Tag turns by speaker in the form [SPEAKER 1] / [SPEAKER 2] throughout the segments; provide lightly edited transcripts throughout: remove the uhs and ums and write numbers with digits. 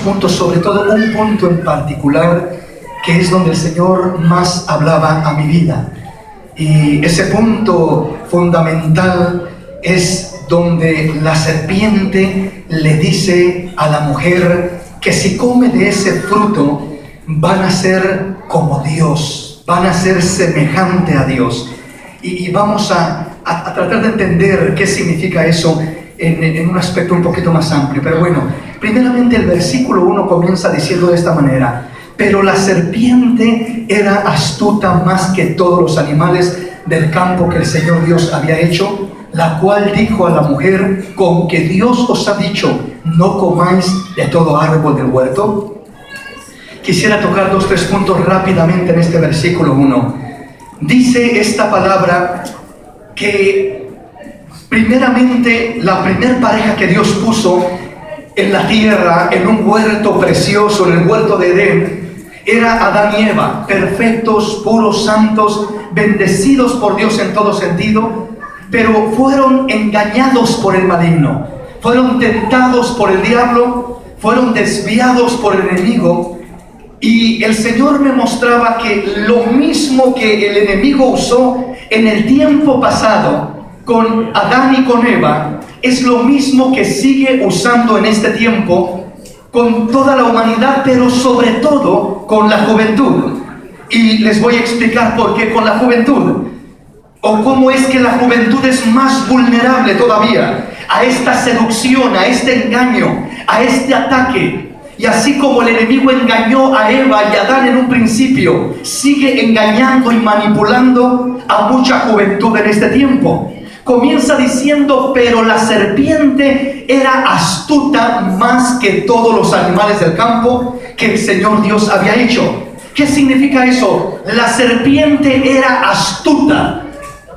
[SPEAKER 1] puntos, sobre todo un punto en particular, que es donde el Señor más hablaba a mi vida. Y ese punto fundamental es donde la serpiente le dice a la mujer que si come de ese fruto van a ser como Dios, van a ser semejante a Dios. Y vamos a tratar de entender qué significa eso en un aspecto un poquito más amplio. Pero bueno, primeramente el versículo 1 comienza diciendo de esta manera: pero la serpiente era astuta más que todos los animales del campo que el Señor Dios había hecho, la cual dijo a la mujer: ¿con que Dios os ha dicho, no comáis de todo árbol del huerto? Quisiera tocar 2 o 3 puntos rápidamente en este versículo 1. Dice esta palabra que primeramente la primer pareja que Dios puso en la tierra, en un huerto precioso, en el huerto de Edén, era Adán y Eva, perfectos, puros, santos, bendecidos por Dios en todo sentido, pero fueron engañados por el maligno, fueron tentados por el diablo, fueron desviados por el enemigo. Y el Señor me mostraba que lo mismo que el enemigo usó en el tiempo pasado con Adán y con Eva, es lo mismo que sigue usando en este tiempo con toda la humanidad, pero sobre todo con la juventud. Y les voy a explicar por qué con la juventud, o cómo es que la juventud es más vulnerable todavía a esta seducción, a este engaño, a este ataque. Y así como el enemigo engañó a Eva y a Adán en un principio, sigue engañando y manipulando a mucha juventud en este tiempo. Comienza diciendo: pero la serpiente era astuta más que todos los animales del campo que el Señor Dios había hecho. ¿Qué significa eso? La serpiente era astuta.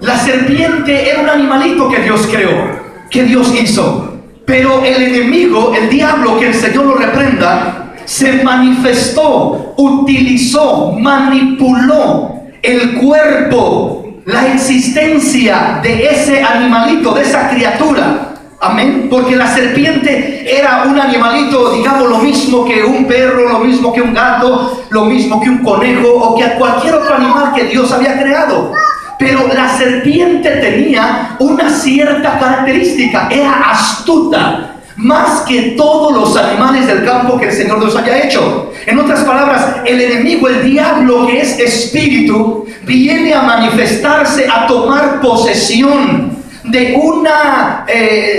[SPEAKER 1] La serpiente era un animalito que Dios creó, que Dios hizo. Pero el enemigo, el diablo, que el Señor lo reprenda, se manifestó, utilizó, manipuló el cuerpo, la existencia de ese animalito, de esa criatura. Amén. Porque la serpiente era un animalito, digamos, lo mismo que un perro, lo mismo que un gato, lo mismo que un conejo o que cualquier otro animal que Dios había creado. Pero la serpiente tenía una cierta característica: era astuta más que todos los animales del campo que el Señor Dios haya hecho. En otras palabras, el enemigo, el diablo, que es espíritu, viene a manifestarse, a tomar posesión de una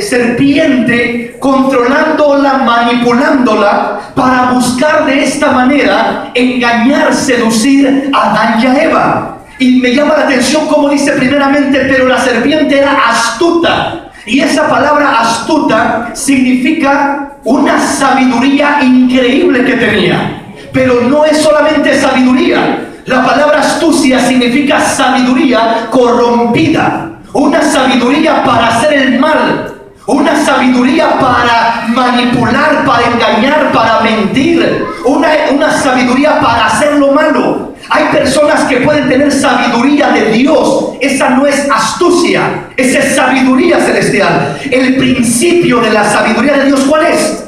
[SPEAKER 1] serpiente, controlándola, manipulándola, para buscar de esta manera engañar, seducir a Adán y a Eva. Y me llama la atención como dice primeramente: pero la serpiente era astuta. Y esa palabra astuta significa una sabiduría increíble que tenía. Pero no es solamente sabiduría. La palabra astucia significa sabiduría corrompida. Una sabiduría para hacer el mal. Una sabiduría para manipular, para engañar, para mentir. Una sabiduría para hacer lo malo. Hay personas que pueden tener sabiduría de Dios. Esa no es astucia, esa es sabiduría celestial. El principio de la sabiduría de Dios, ¿cuál es?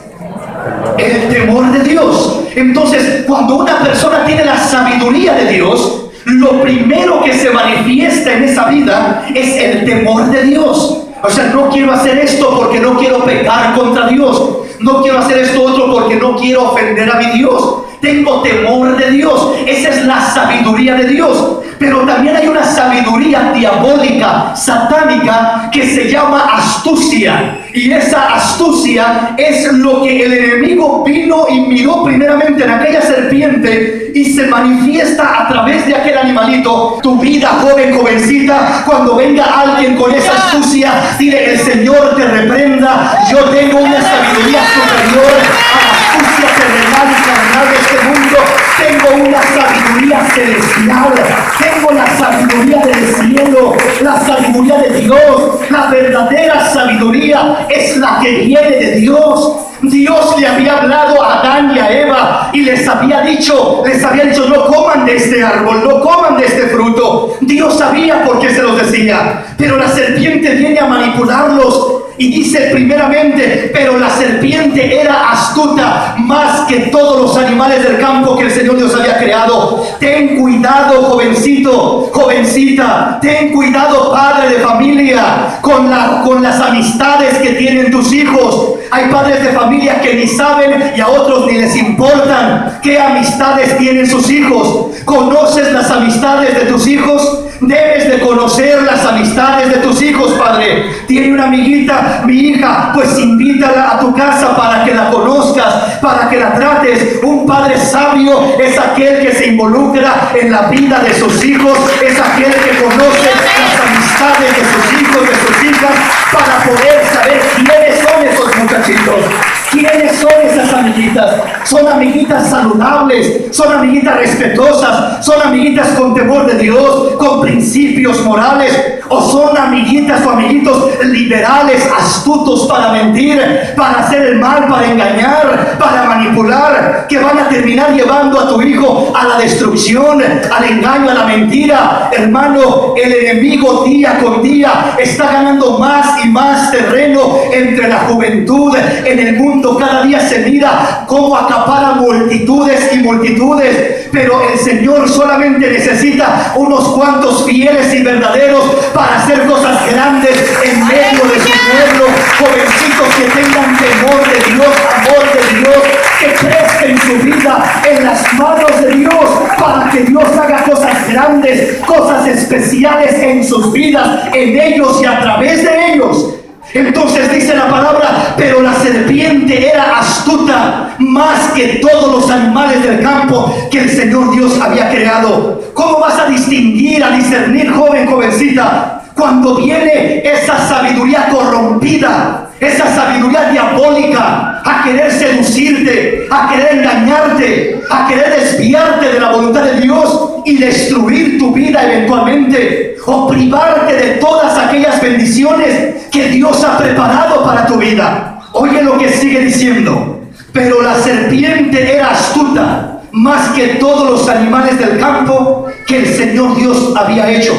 [SPEAKER 1] El temor de Dios. Entonces, cuando una persona tiene la sabiduría de Dios, lo primero que se manifiesta en esa vida es el temor de Dios. O sea, no quiero hacer esto porque no quiero pecar contra Dios. No quiero hacer esto otro porque no quiero ofender a mi Dios. Tengo temor de Dios. Esa es la sabiduría de Dios. Pero también hay una sabiduría diabólica, satánica, que se llama astucia. Y esa astucia es lo que el enemigo vino y miró primeramente en aquella serpiente y se manifiesta a través de aquel animalito. Tu vida, joven, jovencita, cuando venga alguien con esa astucia, dile: el Señor te reprenda. Yo tengo una sabiduría superior a la astucia terrenal y carnal de este mundo. Tengo una sabiduría celestial. Tengo la sabiduría del cielo, la sabiduría de Dios. La verdadera sabiduría es la que viene de Dios. Dios le había hablado a Adán y a Eva y les había dicho, no coman de este árbol, no coman de este fruto. Dios sabía por qué se los decía, pero la serpiente viene a manipularlos Y dice primeramente, pero la serpiente era astuta más que todos los animales del campo que el Señor Dios había creado. Ten cuidado, jovencito, jovencita. Ten cuidado, padre de familia, con las amistades que tienen tus hijos. Hay padres de familia que ni saben y a otros ni les importan qué amistades tienen sus hijos. ¿Conoces las amistades de tus hijos? Debes de conocer las amistades de tus hijos, padre. Tiene una amiguita, mi hija, pues invítala a tu casa para que la conozcas, para que la trates. Un padre sabio es aquel que se involucra en la vida de sus hijos, es aquel que conoce las amistades de sus hijos, de sus hijas, para poder saber quiénes son esos muchachitos. ¿Quiénes son esas amiguitas? Son amiguitas saludables, son amiguitas respetuosas, son amiguitas con temor de Dios, con principios morales, o son amiguitas o amiguitos liberales, astutos para mentir, para hacer el mal, para engañar, para manipular, que van a terminar llevando a tu hijo a la destrucción, al engaño, a la mentira. Hermano, el enemigo día con día está ganando más y más terreno entre la juventud, en el mundo. Cada día se mira cómo acapara multitudes y multitudes, pero el Señor solamente necesita unos cuantos fieles y verdaderos para hacer cosas grandes en medio de su pueblo. Jovencitos que tengan temor de Dios, amor de Dios, que presten su vida en las manos de Dios para que Dios haga cosas grandes, cosas especiales en sus vidas, en ellos y a través de ellos. Entonces dice la palabra, pero la serpiente era astuta más que todos los animales del campo que el Señor Dios había creado. ¿Cómo vas a distinguir, a discernir, joven, jovencita, cuando viene esa sabiduría corrompida, esa sabiduría diabólica, a querer seducirte, a querer engañarte, a querer desviarte de la voluntad de Dios y destruir tu vida eventualmente, o privarte de todas aquellas bendiciones que Dios ha preparado para tu vida? Oye lo que sigue diciendo, pero la serpiente era astuta más que todos los animales del campo que el Señor Dios había hecho,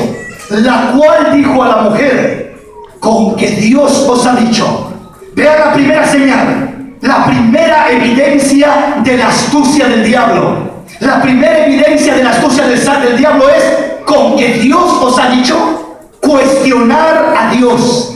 [SPEAKER 1] la cual dijo a la mujer, con que Dios os ha dicho. Vea la primera señal, la primera evidencia de la astucia del diablo. La primera evidencia de la astucia del diablo es con que Dios os ha dicho. Cuestionar a Dios.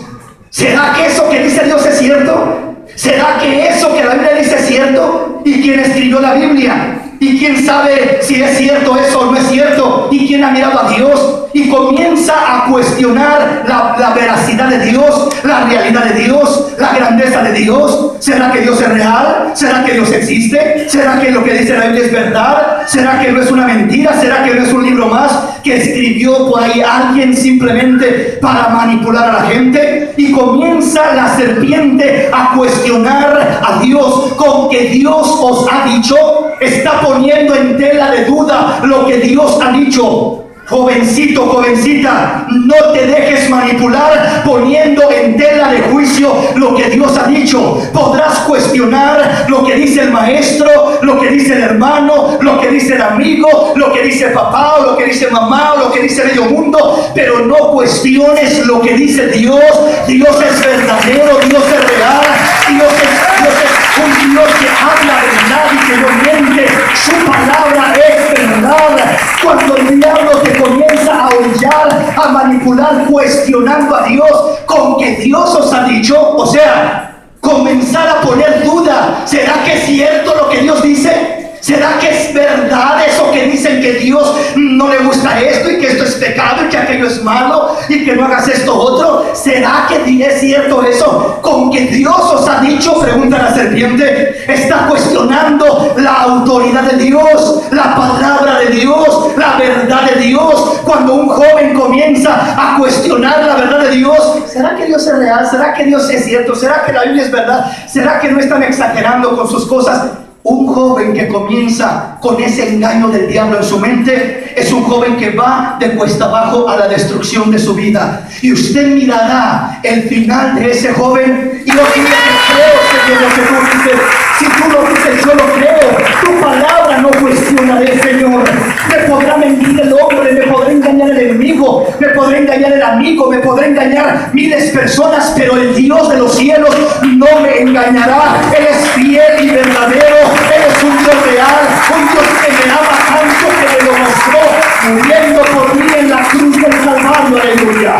[SPEAKER 1] ¿Será que eso que dice Dios es cierto? ¿Será que eso que la Biblia dice es cierto? ¿Y quién escribió la Biblia? ¿Y quién sabe si es cierto eso o no es cierto? ¿Y quién ha mirado a Dios? Y comienza a cuestionar la veracidad de Dios, la realidad de Dios, la grandeza de Dios. ¿Será que Dios es real? ¿Será que Dios existe? ¿Será que lo que dice la Biblia es verdad? ¿Será que no es una mentira? ¿Será que no es un libro más que escribió por ahí alguien simplemente para manipular a la gente? Y comienza la serpiente a cuestionar a Dios. Con que Dios os ha dicho, está poniendo en tela de duda lo que Dios ha dicho. Jovencito, jovencita, no te dejes manipular poniendo en tela de juicio lo que Dios ha dicho. Podrás cuestionar lo que dice el maestro, lo que dice el hermano, lo que dice el amigo, lo que dice papá, o lo que dice mamá, o lo que dice medio mundo, pero no cuestiones lo que dice Dios. Dios es verdadero, Dios es real, Dios es un Dios que habla verdad y que no miente. Su palabra es verdad. Cuando el diablo te comienza a hollar, a manipular, cuestionando a Dios, con que Dios os ha dicho, o sea, comenzar a poner duda, ¿será que es cierto lo que Dios dice? ¿Será que es verdad eso que dicen que Dios no le gusta esto y que esto es pecado y que aquello es malo y que no hagas esto otro? ¿Será que es cierto eso? Con que Dios os ha dicho, pregunta la serpiente, está cuestionando la autoridad de Dios, la palabra de Dios, la verdad de Dios. Cuando un joven comienza a cuestionar la verdad de Dios, ¿será que Dios es real? ¿Será que Dios es cierto? ¿Será que la Biblia es verdad? ¿Será que no están exagerando con sus cosas? Un joven que comienza con ese engaño del diablo en su mente es un joven que va de cuesta abajo a la destrucción de su vida. Y usted mirará el final de ese joven y lo que creo, Señor, lo que tú dices. Si tú lo dices, yo lo creo. Tu palabra no cuestionaré, Señor. Me podrá mentir el hombre, me podrá engañar el enemigo, me podrá engañar el amigo, me podrá engañar miles de personas, pero el Dios de los cielos no me engañará. Él es fiel y verdadero. Él es un Dios real, un Dios que me ama tanto que me lo mostró muriendo por mí en la cruz del Calvario. Aleluya.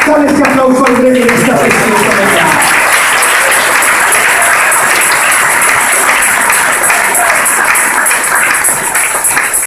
[SPEAKER 1] Dale ese aplauso al Rey en esta preciosa